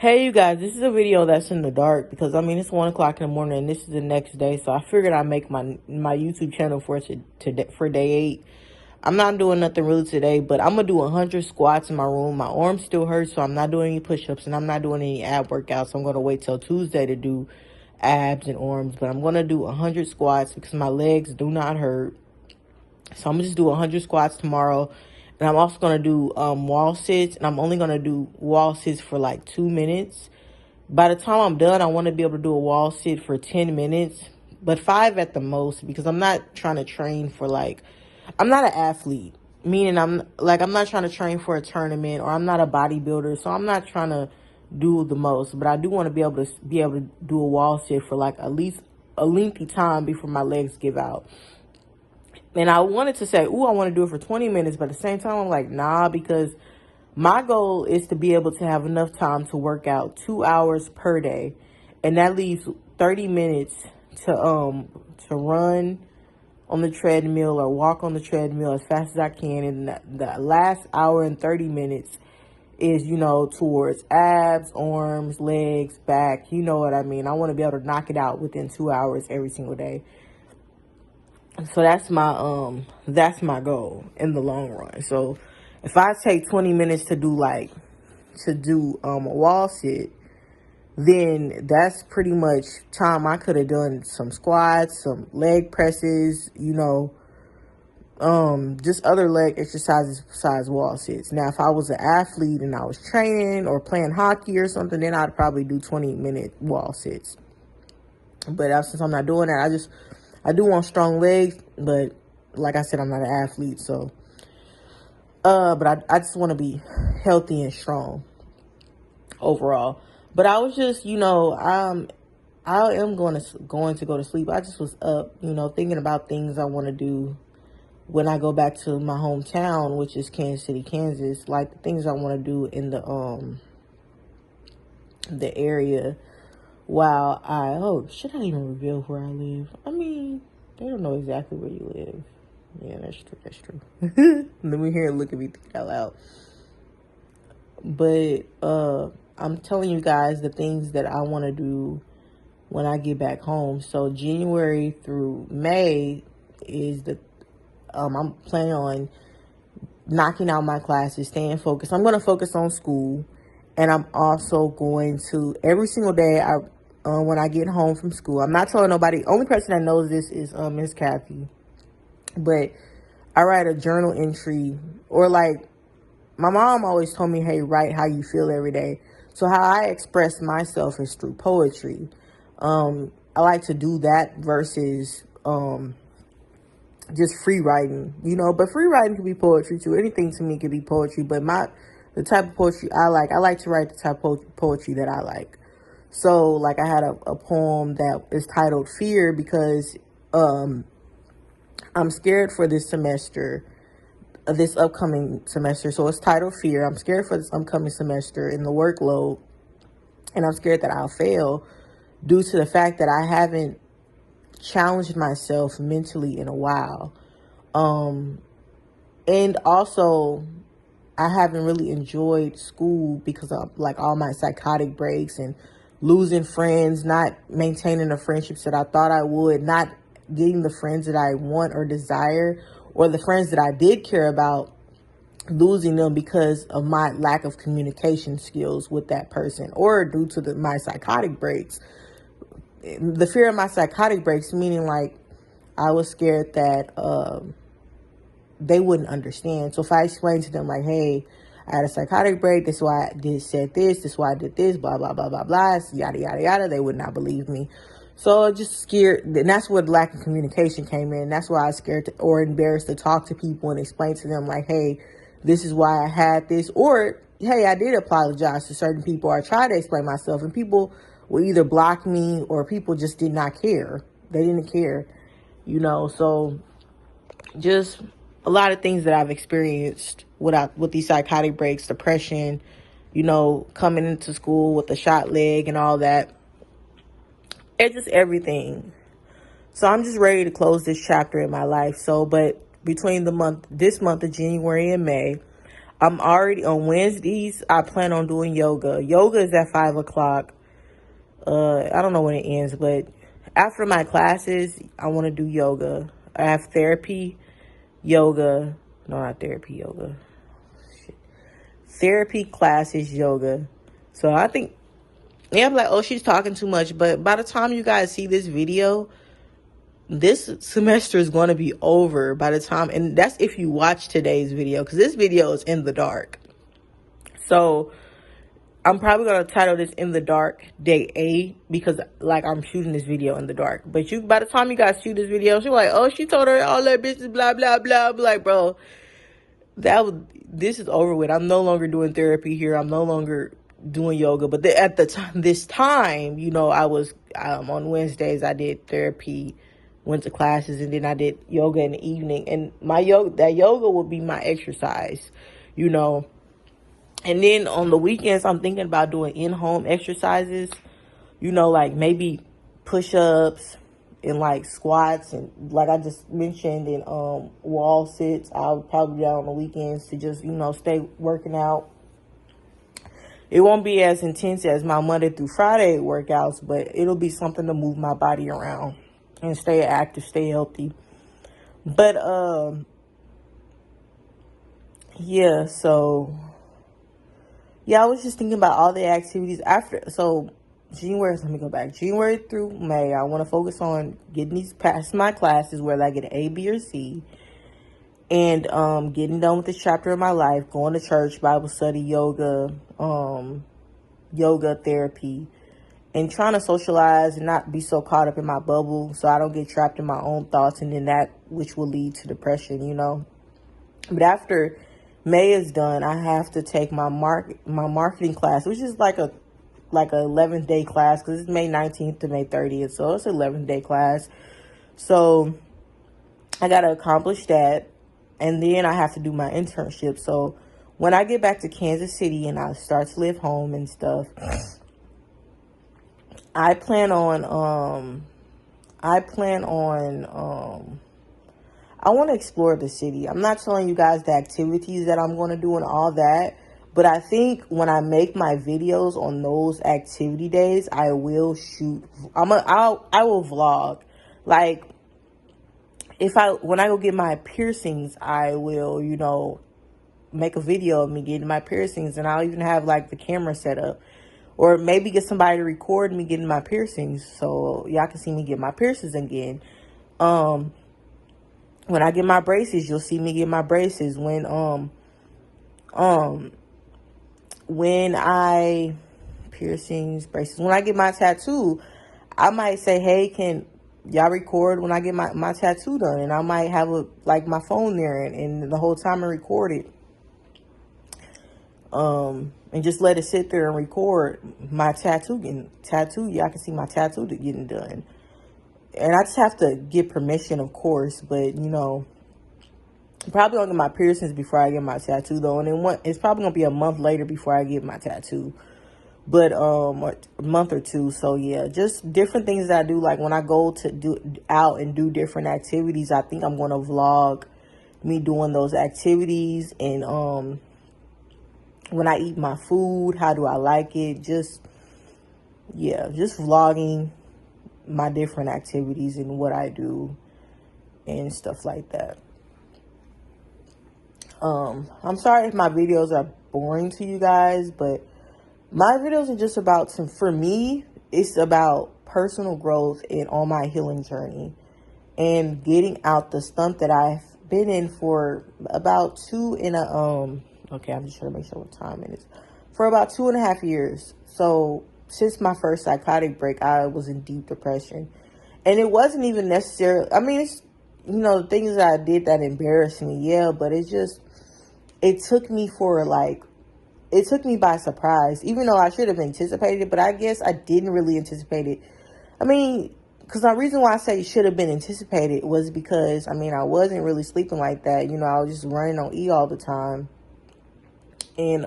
Hey you guys, this is a video that's in the dark because it's 1 o'clock in the morning and this is the next day. So I figured I'd make my YouTube channel for for day 8. I'm not doing nothing really today, but I'm gonna do 100 squats in my room. My arm still hurts, so I'm not doing any push-ups and I'm not doing any ab workouts. I'm gonna wait till Tuesday to do abs and arms, but I'm gonna do 100 squats because my legs do not hurt. So I'm gonna just do 100 squats tomorrow. And I'm also going to do wall sits. And I'm only going to do wall sits for like 2 minutes. By the time I'm done, I want to be able to do a wall sit for 10 minutes. But 5 at the most. Because I'm not trying to train for I'm not an athlete. Meaning I'm not trying to train for a tournament. Or I'm not a bodybuilder. So I'm not trying to do the most. But I do want to be able to do a wall sit for at least a lengthy time before my legs give out. And I wanted to say, I want to do it for 20 minutes. But at the same time, I'm like, nah, because my goal is to be able to have enough time to work out 2 hours per day. And that leaves 30 minutes to run on the treadmill or walk on the treadmill as fast as I can. And the last hour and 30 minutes is, towards abs, arms, legs, back. You know what I mean? I want to be able to knock it out within 2 hours every single day. So that's my goal in the long run. So if I take 20 minutes to do a wall sit, then that's pretty much time I could have done some squats, some leg presses, just other leg exercises besides wall sits. Now, if I was an athlete and I was training or playing hockey or something, then I'd probably do 20-minute wall sits. But since I'm not doing that, I do want strong legs, but like I said, I'm not an athlete, so. But I just want to be healthy and strong overall. But I was just, I am going to go to sleep. I just was up, thinking about things I want to do when I go back to my hometown, which is Kansas City, Kansas. Like the things I want to do in the area. While should I even reveal where I live? They don't know exactly where you live. Yeah, that's true. Let me hear it look at me think out loud. But I'm telling you guys the things that I want to do when I get back home. So January through May is I'm planning on knocking out my classes, staying focused. I'm going to focus on school. And I'm also going to, every single day, when I get home from school, I'm not telling nobody. Only person that knows this is Miss Kathy. But I write a journal entry, or my mom always told me, hey, write how you feel every day. So how I express myself is through poetry. I like to do that versus just free writing, but free writing can be poetry too. Anything to me can be poetry, but the type of poetry I like to write the type of poetry that I like. So, I had a poem that is titled Fear because I'm scared for this semester, this upcoming semester. So, it's titled Fear. I'm scared for this upcoming semester in the workload, and I'm scared that I'll fail due to the fact that I haven't challenged myself mentally in a while. And also, I haven't really enjoyed school because of all my psychotic breaks and losing friends, not maintaining the friendships that I thought I would, not getting the friends that I want or desire, or the friends that I did care about, losing them because of my lack of communication skills with that person, or due to my psychotic breaks. The fear of my psychotic breaks, meaning I was scared that they wouldn't understand. So if I explained to them hey, I had a psychotic break, this is why I said this is why I did this, blah, blah, blah, blah, blah, yada, yada, yada, they would not believe me. So just scared, and that's where the lack of communication came in. That's why I was scared or embarrassed to talk to people and explain to them hey, this is why I had this, or hey, I did apologize to certain people, or I tried to explain myself, and people would either block me or people just did not care. They didn't care, so just a lot of things that I've experienced with these psychotic breaks, depression, coming into school with a shot leg and all that. It's just everything. So I'm just ready to close this chapter in my life. So, but between this month of January and May, I'm already on Wednesdays. I plan on doing yoga. Yoga is at 5 o'clock. I don't know when it ends, but after my classes, I want to do yoga. I have therapy, yoga. No, not therapy, yoga. Therapy classes, yoga. So I think, yeah, I'm like, oh, she's talking too much. But by the time you guys see this video, this semester is going to be over by the time, and that's if you watch today's video, because this video is in the dark. So I'm probably going to title this In the Dark Day 8 because, like, I'm shooting this video in the dark. But by the time you guys see this video, she's like, oh, she told her all that business, blah, blah, blah. I'm like, bro, this is over with. I'm no longer doing therapy here. I'm no longer doing yoga. But at the time, this time, you know, I was on Wednesdays, I did therapy, went to classes, and then I did yoga in the evening. And that yoga would be my exercise, you know. And then on the weekends, I'm thinking about doing in-home exercises, you know, like maybe push-ups and like squats and like I just mentioned, and wall sits. I'll probably do that on the weekends to just, you know, stay working out. It won't be as intense as my Monday through Friday workouts, but it'll be something to move my body around and stay active, stay healthy. But yeah, so yeah, I was just thinking about all the activities after. So January, let me go back. January through May, I want to focus on getting these past my classes, whether I get an A, B, or C, and getting done with this chapter of my life, going to church, Bible study, yoga, yoga therapy, and trying to socialize and not be so caught up in my bubble so I don't get trapped in my own thoughts, and then that which will lead to depression, you know. But after May is done, I have to take my marketing class, which is like a 11th-day class, because it's May 19th to May 30th, so it's an 11th-day class. So I got to accomplish that, and then I have to do my internship. So when I get back to Kansas City and I start to live home and stuff, I plan on I want to explore the city. I'm not telling you guys the activities that I'm going to do and all that, but I think when I make my videos on those activity days, I will shoot. I will vlog. Like, when I go get my piercings, I will, you know, make a video of me getting my piercings, and I'll even have like the camera set up, or maybe get somebody to record me getting my piercings so y'all can see me get my piercings again. When I get my braces, you'll see me get my braces. When I piercings, braces. When I get my tattoo, I might say, hey, can y'all record when I get my tattoo done? And I might have my phone there and the whole time I record it. And just let it sit there and record my tattoo. Y'all can see my tattoo getting done. And I just have to get permission, of course, but, you know, probably gonna get my piercings before I get my tattoo, though. And then it's probably gonna be a month later before I get my tattoo, but a month or two. So yeah, just different things that I do. Like when I go to do out and do different activities, I think I'm gonna vlog me doing those activities, and when I eat my food, how do I like it? Just vlogging my different activities and what I do and stuff like that. I'm sorry if my videos are boring to you guys, but my videos are just about for me, it's about personal growth and on my healing journey and getting out the stunt that I've been in for about okay, I'm just trying to make sure what time it is. For about 2.5 years. So since my first psychotic break, I was in deep depression. And it wasn't even necessarily, I mean, it's, you know, the things that I did that embarrassed me, yeah, but it took me it took me by surprise, even though I should have anticipated it, but I guess I didn't really anticipate it. I mean, because the reason why I say it should have been anticipated was because, I mean, I wasn't really sleeping like that. You know, I was just running on E all the time. And,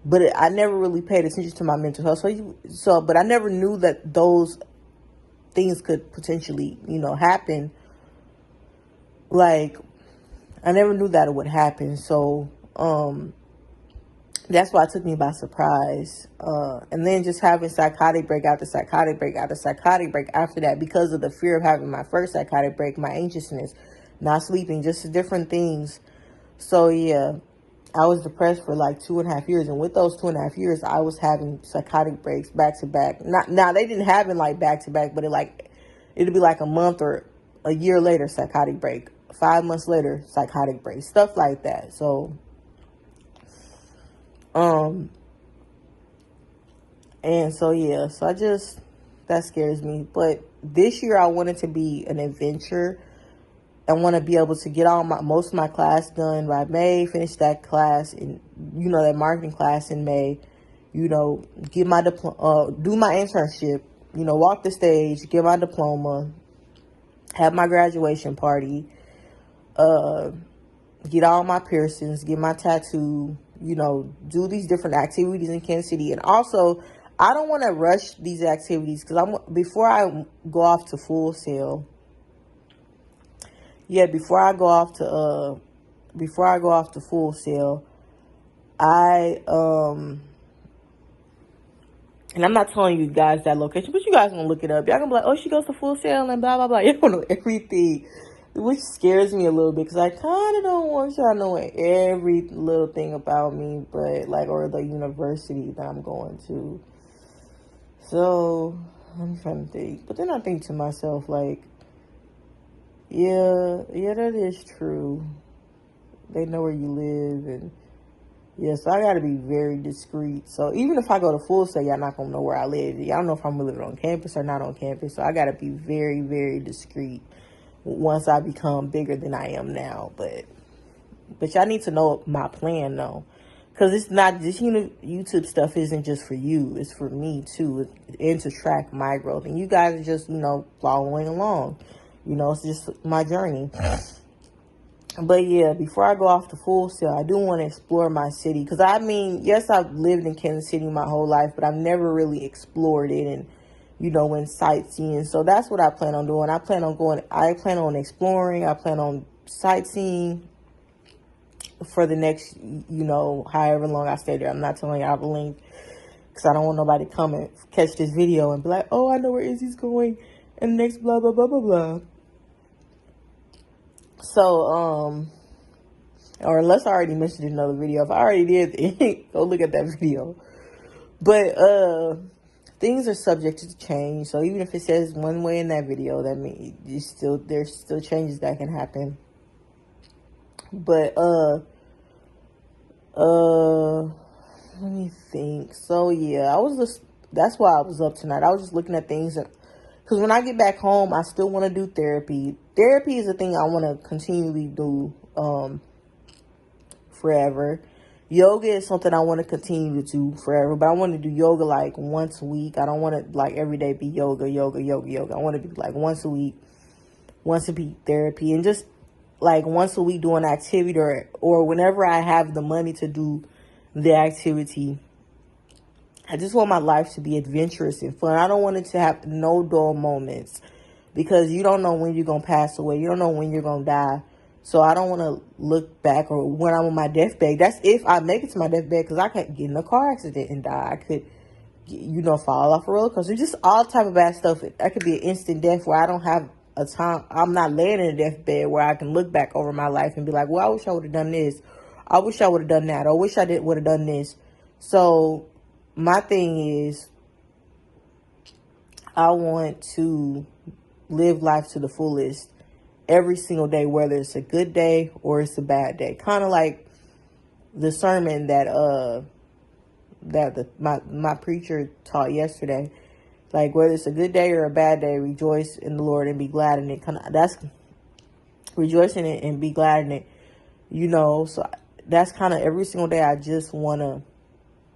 but I never really paid attention to my mental health. But I never knew that those things could potentially, you know, happen. Like, I never knew that it would happen. So That's why it took me by surprise. And then just having psychotic break after psychotic break after psychotic break after that, because of the fear of having my first psychotic break, my anxiousness, not sleeping, just different things. So yeah, I was depressed for like 2.5 years. And with those 2.5 years, I was having psychotic breaks back to back. Not, now they didn't happen like back to back, but it'd be like a month or a year later, psychotic break. 5 months later, psychotic break, stuff like that. So, and so, yeah, so that scares me. But this year I wanted to be an adventure. I want to be able to get most of my class done by May, finish that class in, that marketing class in May, get my diploma, do my internship, walk the stage, get my diploma, have my graduation party, get all my piercings, get my tattoo, do these different activities in Kansas City. And also, I don't want to rush these activities because before I go off to Full Sail. Yeah, before I go off to Full Sail, and I'm not telling you guys that location, but you guys gonna look it up. Y'all gonna be like, oh, she goes to Full Sail and blah blah blah. You don't know everything, which scares me a little bit because I kind of don't want y'all knowing every little thing about me, but or the university that I'm going to. So I'm trying to think, but then I think to myself yeah, that is true. They know where you live, and yeah, so I gotta be very discreet. So even if I go to Full Sail, y'all not gonna know where I live. Y'all don't know if I'm living on campus or not on campus. So I gotta be very, very discreet once I become bigger than I am now. But y'all need to know my plan though, because it's not this YouTube stuff isn't just for you. It's for me too, and to track my growth. And you guys are just following along. It's just my journey. But yeah, before I go off to Full Sail, I do want to explore my city. Because yes, I've lived in Kansas City my whole life, but I've never really explored it and, went sightseeing. So that's what I plan on doing. I plan on exploring. I plan on sightseeing for the next, however long I stay there. I'm not telling y'all the link because I don't want nobody to come and catch this video and be like, oh, I know where Izzy's going and the next blah, blah, blah, blah, blah. So, or unless I already mentioned it in another video. If I already did, go look at that video. But, things are subject to change. So even if it says one way in that video, that means there's still changes that can happen. But, let me think. So yeah, that's why I was up tonight. I was just looking at things because when I get back home, I still want to do therapy. Therapy is a thing I want to continually do forever. Yoga is something I want to continue to do forever, but I want to do yoga once a week. I don't want to every day be yoga. I want to be once a week, once a week therapy, and just once a week do an activity or whenever I have the money to do the activity. I just want my life to be adventurous and fun. I don't want it to have no dull moments because you don't know when you're going to pass away. You don't know when you're going to die. So I don't want to look back or when I'm on my deathbed. That's if I make it to my deathbed because I could get in a car accident and die. I could, fall off a roller coaster. Just all type of bad stuff. That could be an instant death where I don't have a time. I'm not laying in a deathbed where I can look back over my life and be like, well, I wish I would have done this. I wish I would have done that. Or I wish I would have done this. So my thing is, I want to live life to the fullest every single day, whether it's a good day or it's a bad day. Kind of like the sermon that my preacher taught yesterday. Whether it's a good day or a bad day, rejoice in the Lord and be glad in it. That's rejoice in it and be glad in it. So that's kind of every single day. I just want to,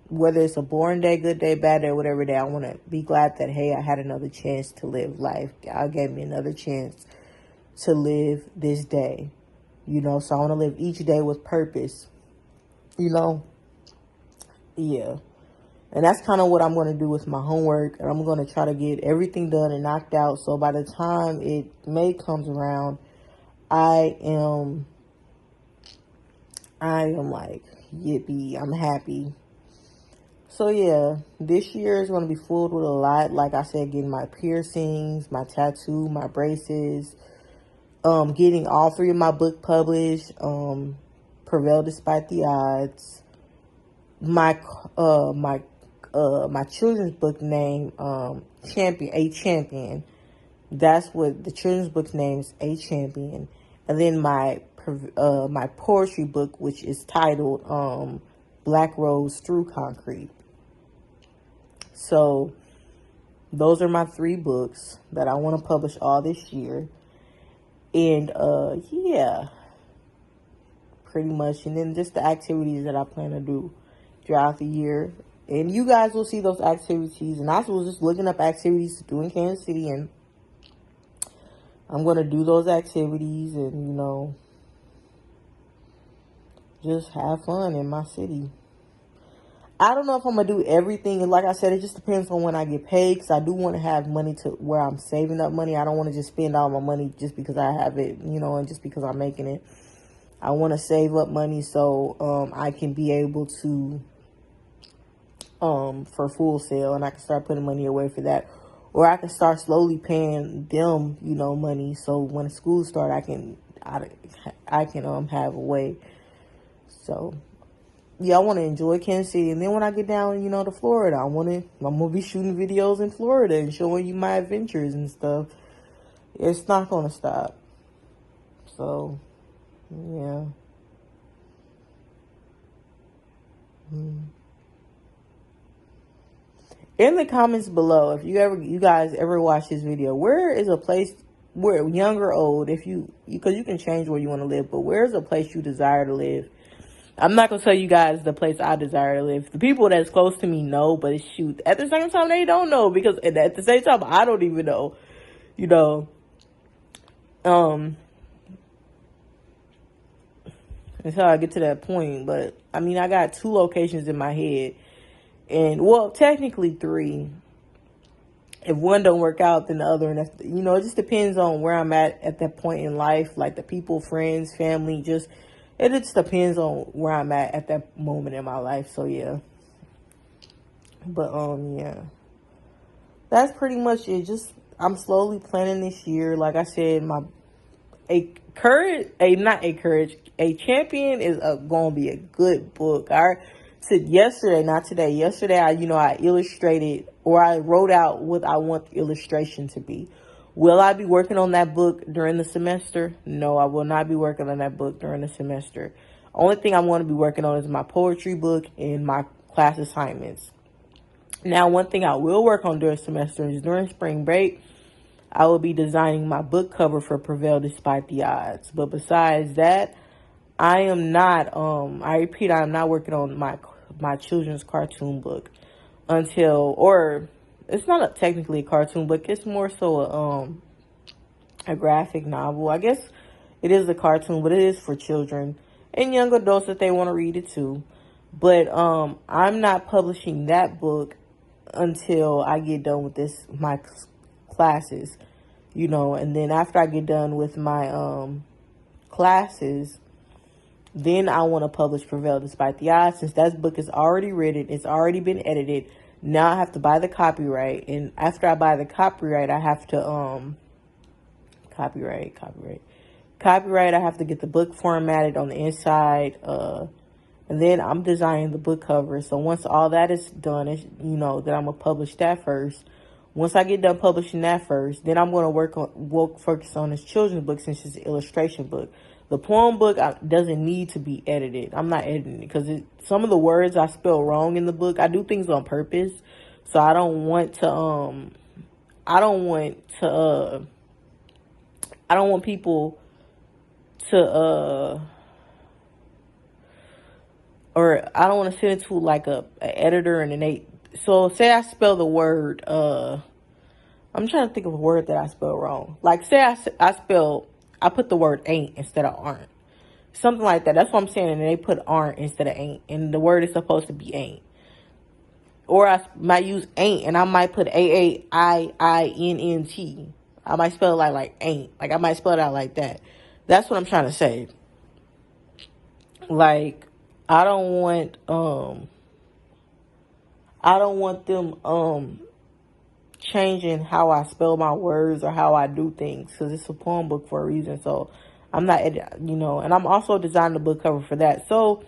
whether it's a boring day, good day, bad day, whatever day, I want to be glad that, hey, I had another chance to live life. God gave me another chance to live this day, so I want to live each day with purpose, yeah. And that's kind of what I'm going to do with my homework. And I'm going to try to get everything done and knocked out. So by the time May comes around, I am I am like, yippee, I'm happy. So yeah, this year is going to be filled with a lot. Like I said, getting my piercings, my tattoo, my braces, getting all three of my book published, Prevail Despite the Odds. My children's book name, A Champion. That's what the children's book name is, A Champion. And then my poetry book, which is titled Black Rose Through Concrete. So those are my 3 books that I want to publish all this year. And yeah, pretty much. And then just the activities that I plan to do throughout the year. And you guys will see those activities. And I was just looking up activities to do in Kansas City. And I'm going to do those activities and, you know, just have fun in my city. I don't know if I'm going to do everything. And like I said, it just depends on when I get paid. Because I do want to have money to where I'm saving up money. I don't want to just spend all my money just because I have it, you know, and just because I'm making it. I want to save up money so I can be able to, for Full Sail. And I can start putting money away for that. Or I can start slowly paying them, you know, money. So when school starts, I can have a way. So yeah, I want to enjoy Kansas City. And then when I get down, you know, to Florida, I'm going to be shooting videos in Florida and showing you my adventures and stuff. It's not going to stop. So, yeah. In the comments below, if you guys ever watch this video, where is a place where young or old, because you can change where you want to live, but where is a place you desire to live? I'm not going to tell you guys the place I desire to live. The people that's close to me know, but shoot, at the same time, they don't know because at the same time, I don't even know, you know. Until I get to that point. But, I mean, I got 2 locations in my head. And, well, technically 3. If one don't work out, then the other. And, you know, it just depends on where I'm at that point in life. Like the people, friends, family, it just depends on where I'm at that moment in my life. So, yeah. But, yeah. That's pretty much it. I'm slowly planning this year. Like I said, A Champion is going to be a good book. I said yesterday, not today. Yesterday, I illustrated, or I wrote out what I want the illustration to be. Will I be working on that book during the semester? No, I will not be working on that book during the semester. Only thing I'm going to be working on is my poetry book and my class assignments. Now, one thing I will work on during semester is during spring break, I will be designing my book cover for Prevail Despite the Odds. But besides that, I am not, I repeat, I am not working on my children's cartoon book or it's not technically a cartoon book. It's more so a graphic novel. I guess it is a cartoon, but it is for children and young adults if they want to read it too. But I'm not publishing that book until I get done with my classes, you know. And then after I get done with my classes, then I want to publish Prevail Despite the Odds. Since that book is already written, it's already been edited. Now I have to buy the copyright, and after I buy the copyright, I have to copyright. I have to get the book formatted on the inside, and then I'm designing the book cover. So once all that is done, then I'm gonna publish that first. Once I get done publishing that first, then I'm gonna focus on this children's book since it's an illustration book. The poem book doesn't need to be edited. I'm not editing it because some of the words I spell wrong in the book. I do things on purpose, so I don't want people to or I don't want to send it to like a editor and then so say I spell the word I'm trying to think of a word that I spell wrong. Like say I put the word ain't instead of aren't. Something like that. That's what I'm saying. And they put aren't instead of ain't. And the word is supposed to be ain't. Or I might use ain't and I might put AAIINNT. I might spell it like ain't. Like I might spell it out like that. That's what I'm trying to say. Like, I don't want them changing how I spell my words or how I do things, because it's a poem book for a reason. So I'm not, and I'm also designing the book cover for that. So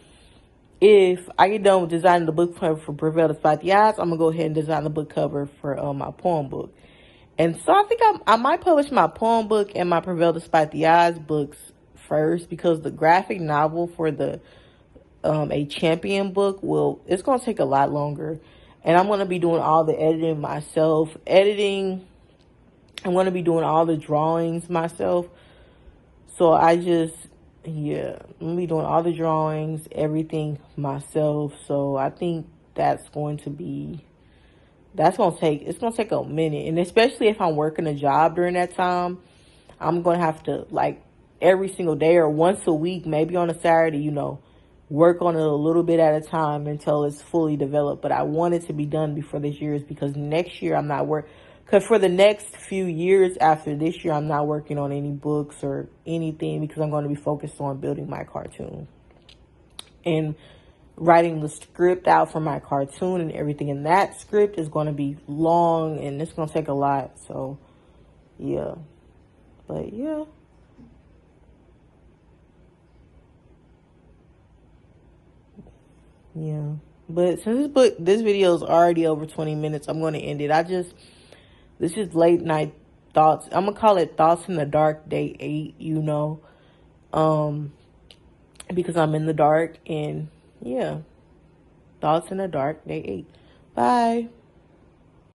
if I get done with designing the book cover for Prevail Despite the Odds, I'm gonna go ahead and design the book cover for my poem book. And so I think I might publish my poem book and my Prevail Despite the Odds books first, because the graphic novel for the a champion book it's gonna take a lot longer, and I'm gonna be doing all the editing myself. I'm gonna be doing all the drawings myself. So I'm gonna be doing all the drawings, everything myself. So I think it's gonna take a minute. And especially if I'm working a job during that time, I'm gonna have to, like, every single day or once a week, maybe on a Saturday, work on it a little bit at a time until it's fully developed. But I want it to be done before this year is, because next year I'm not because for the next few years after this year, I'm not working on any books or anything, because I'm going to be focused on building my cartoon and writing the script out for my cartoon, and everything in that script is going to be long and it's going to take a lot. So yeah, but yeah. Yeah. But since this video is already over 20 minutes, I'm going to end it. This is late night thoughts. I'm going to call it Thoughts in the Dark Day 8, because I'm in the dark, and yeah, Thoughts in the Dark Day 8. Bye.